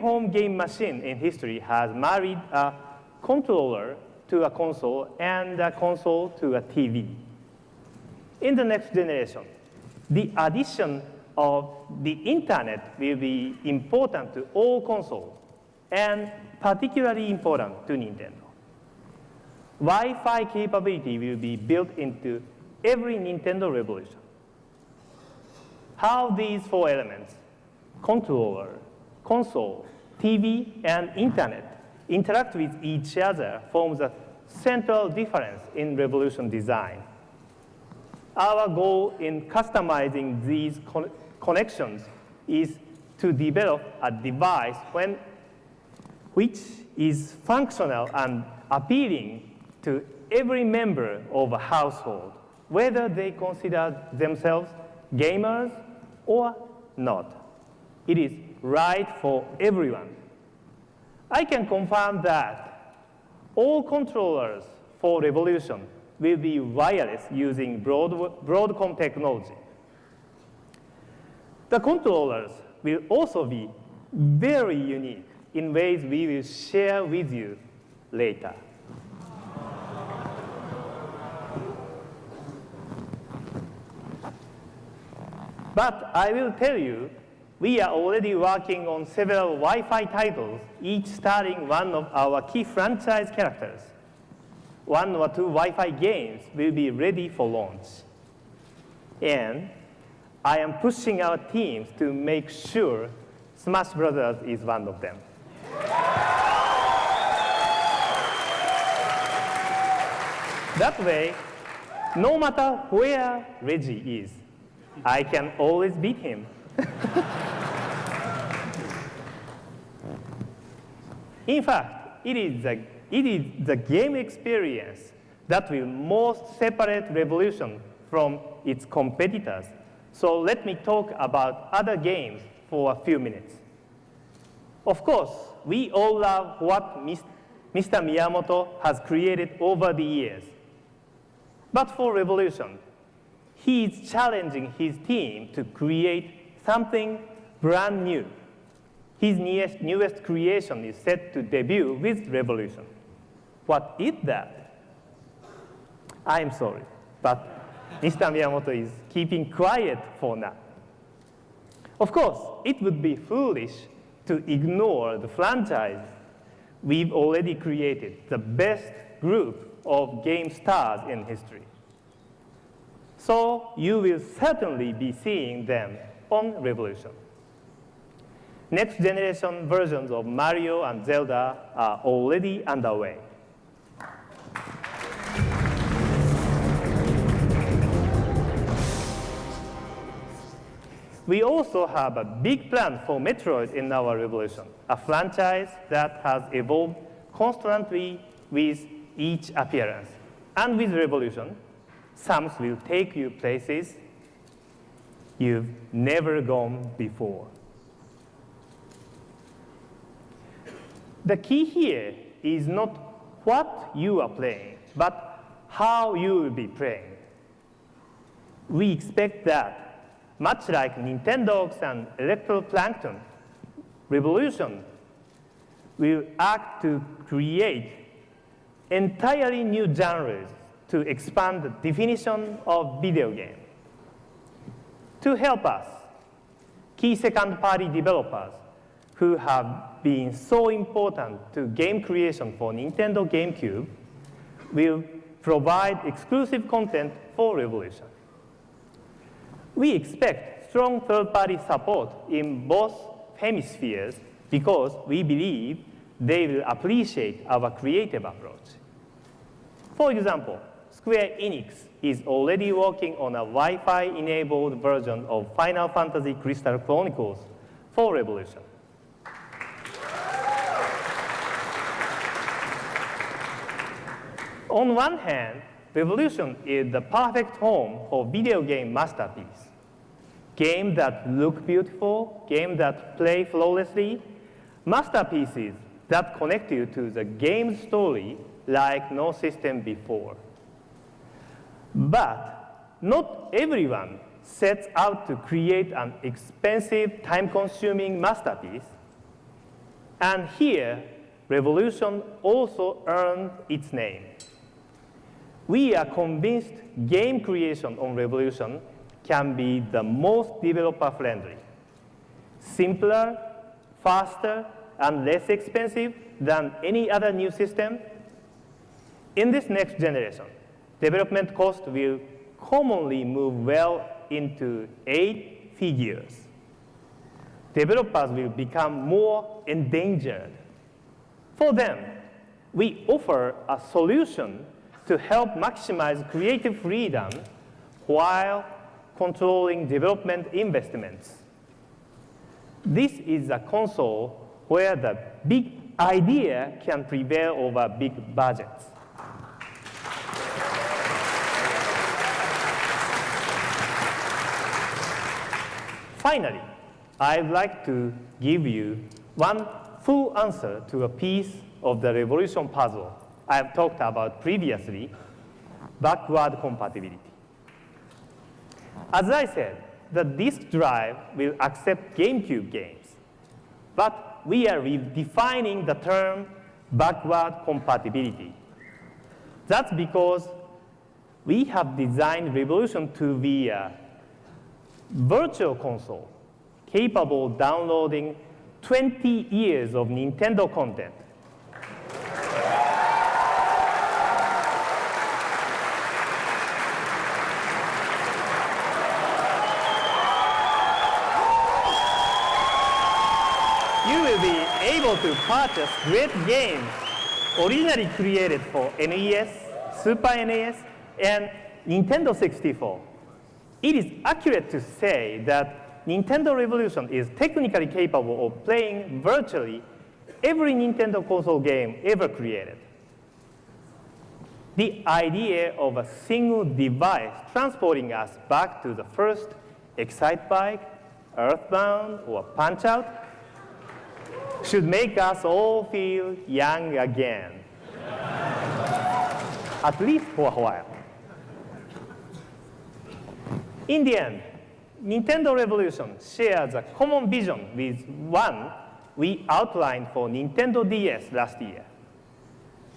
home game machine in history has married a controller to a console and a console to a TV. In the next generation, the addition of the internet will be important to all consoles and particularly important to Nintendo. Wi-Fi capability will be built into every Nintendo Revolution. How these four elements, controller, console, TV, and internet, interact with each other forms a central difference in Revolution design. Our goal in customizing these connections is to develop a device which is functional and appealing to every member of a household, whether they consider themselves gamers or not. It is right for everyone. I can confirm that all controllers for Revolution will be wireless using Broadcom technology. The controllers will also be very unique in ways we will share with you later. But I will tell you, we are already working on several Wi-Fi titles, each starring one of our key franchise characters. 1 or 2 Wi-Fi games will be ready for launch. And I am pushing our teams to make sure Smash Brothers is one of them. That way, no matter where Reggie is, I can always beat him. In fact, it is the game experience that will most separate Revolution from its competitors. So let me talk about other games for a few minutes. Of course, we all love what Mr. Miyamoto has created over the years. But for Revolution, he is challenging his team to create something brand new. His newest creation is set to debut with Revolution. What is that? I'm sorry, but Mr. Miyamoto is keeping quiet for now. Of course, it would be foolish to ignore the franchise we've already created, the best group of game stars in history. So you will certainly be seeing them on Revolution. Next generation versions of Mario and Zelda are already underway. We also have a big plan for Metroid in our Revolution, a franchise that has evolved constantly with each appearance. And with Revolution, Samus will take you places you've never gone before. The key here is not what you are playing, but how you will be playing. We expect that, much like Nintendogs and Electroplankton, Revolution will act to create entirely new genres to expand the definition of video game. To help us, key second-party developers who have been so important to game creation for Nintendo GameCube will provide exclusive content for Revolution. We expect strong third-party support in both hemispheres because we believe they will appreciate our creative approach. For example, Square Enix is already working on a Wi-Fi enabled version of Final Fantasy Crystal Chronicles for Revolution. On one hand, Revolution is the perfect home for video game masterpiece. Games that look beautiful, games that play flawlessly, masterpieces that connect you to the game's story like no system before. But not everyone sets out to create an expensive, time-consuming masterpiece. And here, Revolution also earned its name. We are convinced game creation on Revolution can be the most developer-friendly, simpler, faster, and less expensive than any other new system. In this next generation, development cost will commonly move well into 8 figures. Developers will become more endangered. For them, we offer a solution to help maximize creative freedom while controlling development investments. This is a console where the big idea can prevail over big budgets. Finally, I'd like to give you one full answer to a piece of the Revolution puzzle I've talked about previously, backward compatibility. As I said, the disk drive will accept GameCube games, but we are redefining the term backward compatibility. That's because we have designed Revolution to be a virtual console capable of downloading 20 years of Nintendo content. You will be able to purchase great games originally created for NES, Super NES, and Nintendo 64. It is accurate to say that Nintendo Revolution is technically capable of playing virtually every Nintendo console game ever created. The idea of a single device transporting us back to the first Excitebike, Earthbound, or Punch-Out should make us all feel young again, at least for a while. In the end, Nintendo Revolution shares a common vision with one we outlined for Nintendo DS last year.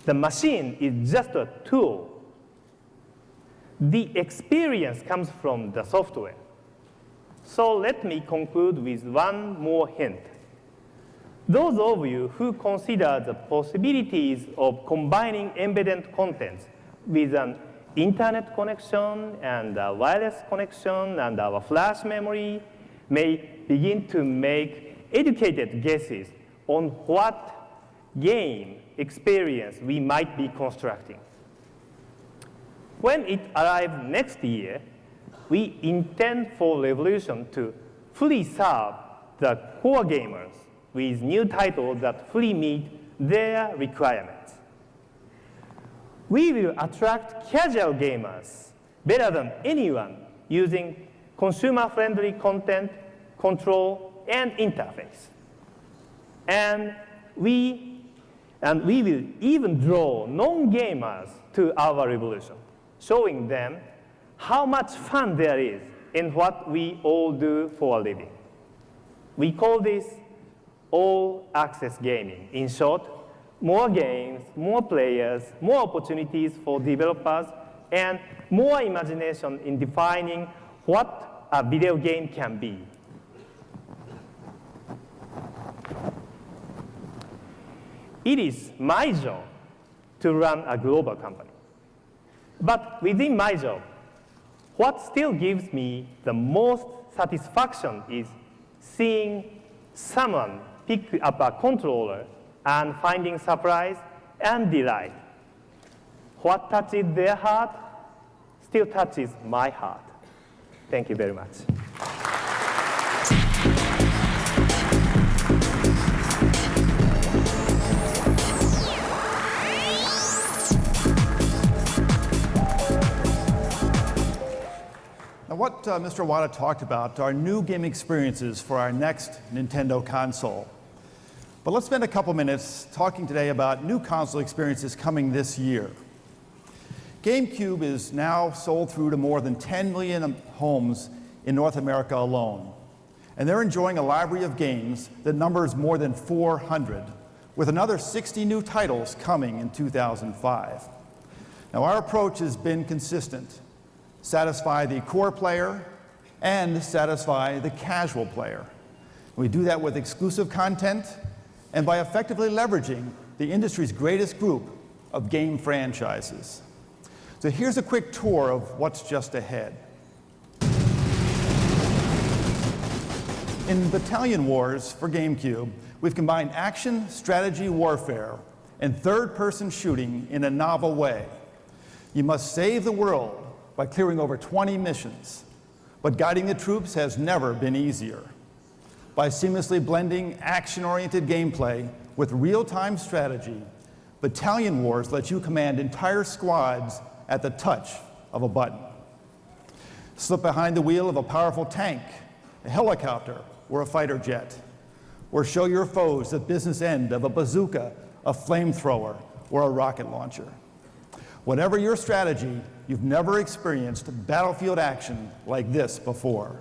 The machine is just a tool. The experience comes from the software. So let me conclude with one more hint. Those of you who consider the possibilities of combining embedded contents with an internet connection and a wireless connection and our flash memory may begin to make educated guesses on what game experience we might be constructing. When it arrives next year, we intend for Revolution to fully serve the core gamers with new titles that fully meet their requirements. We will attract casual gamers better than anyone using consumer-friendly content, control, and interface. And we will even draw non-gamers to our Revolution, showing them how much fun there is in what we all do for a living. We call this all-access gaming. In short, more games, more players, more opportunities for developers, and more imagination in defining what a video game can be. It is my job to run a global company. But within my job, what still gives me the most satisfaction is seeing someone pick up a controller and finding surprise and delight. What touches their heart still touches my heart. Thank you very much. Now, what Mr. Wada talked about are new game experiences for our next Nintendo console. But let's spend a couple minutes talking today about new console experiences coming this year. GameCube is now sold through to more than 10 million homes in North America alone. And they're enjoying a library of games that numbers more than 400. with another 60 new titles coming in 2005. Now, our approach has been consistent: satisfy the core player and satisfy the casual player. We do that with exclusive content and by effectively leveraging the industry's greatest group of game franchises. So here's a quick tour of what's just ahead. In Battalion Wars for GameCube, we've combined action, strategy, warfare, and third-person shooting in a novel way. You must save the world by clearing over 20 missions, but guiding the troops has never been easier. By seamlessly blending action-oriented gameplay with real-time strategy, Battalion Wars lets you command entire squads at the touch of a button. Slip behind the wheel of a powerful tank, a helicopter, or a fighter jet, or show your foes the business end of a bazooka, a flamethrower, or a rocket launcher. Whatever your strategy, you've never experienced battlefield action like this before.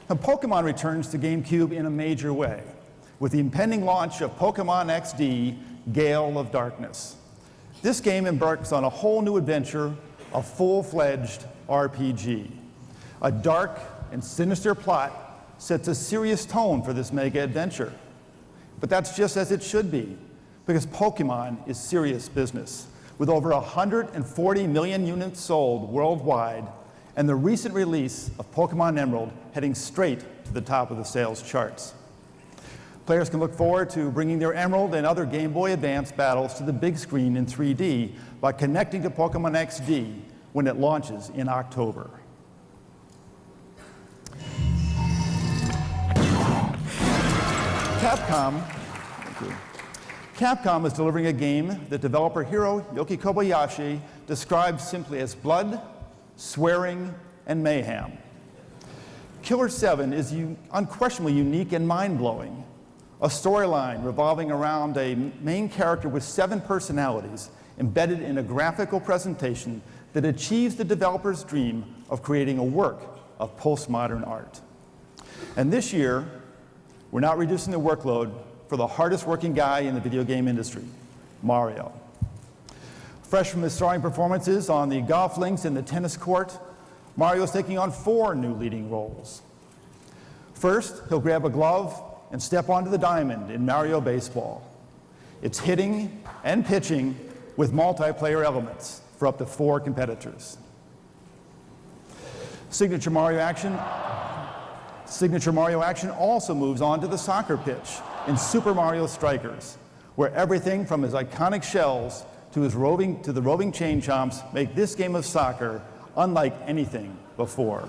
Now, Pokemon returns to GameCube in a major way with the impending launch of Pokemon XD, Gale of Darkness. This game embarks on a whole new adventure, a full-fledged RPG. A dark and sinister plot sets a serious tone for this mega adventure. But that's just as it should be, because Pokemon is serious business, with over 140 million units sold worldwide, and the recent release of Pokemon Emerald heading straight to the top of the sales charts. Players can look forward to bringing their Emerald and other Game Boy Advance battles to the big screen in 3D by connecting to Pokemon XD when it launches in October. Capcom is delivering a game that developer Hiroyuki Kobayashi describes simply as blood, swearing, and mayhem. Killer 7 is unquestionably unique and mind-blowing. A storyline revolving around a main character with 7 personalities embedded in a graphical presentation that achieves the developer's dream of creating a work of postmodern art. And this year, we're not reducing the workload for the hardest working guy in the video game industry, Mario. Fresh from his starring performances on the golf links and the tennis court, Mario is taking on 4 new leading roles. First, he'll grab a glove and step onto the diamond in Mario Baseball. It's hitting and pitching with multiplayer elements for up to 4 competitors. Signature Mario action also moves on to the soccer pitch in Super Mario Strikers, where everything from his iconic shells to the roving chain chomps make this game of soccer unlike anything before.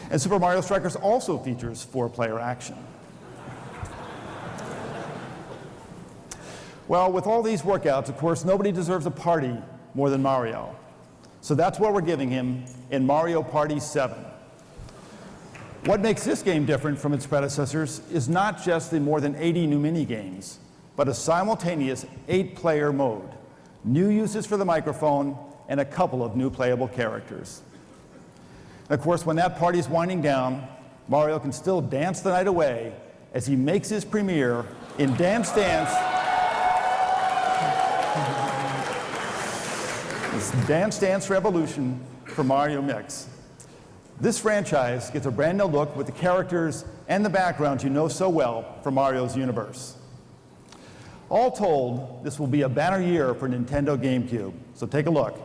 And Super Mario Strikers also features 4-player action. Well, with all these workouts, of course, nobody deserves a party more than Mario. So that's what we're giving him in Mario Party 7. What makes this game different from its predecessors is not just the more than 80 new mini-games, but a simultaneous 8-player mode, new uses for the microphone, and a couple of new playable characters. And of course, when that party's winding down, Mario can still dance the night away as he makes his premiere in Dance Dance Revolution for Mario Mix. This franchise gets a brand new look with the characters and the backgrounds you know so well from Mario's universe. All told, this will be a banner year for Nintendo GameCube, so take a look.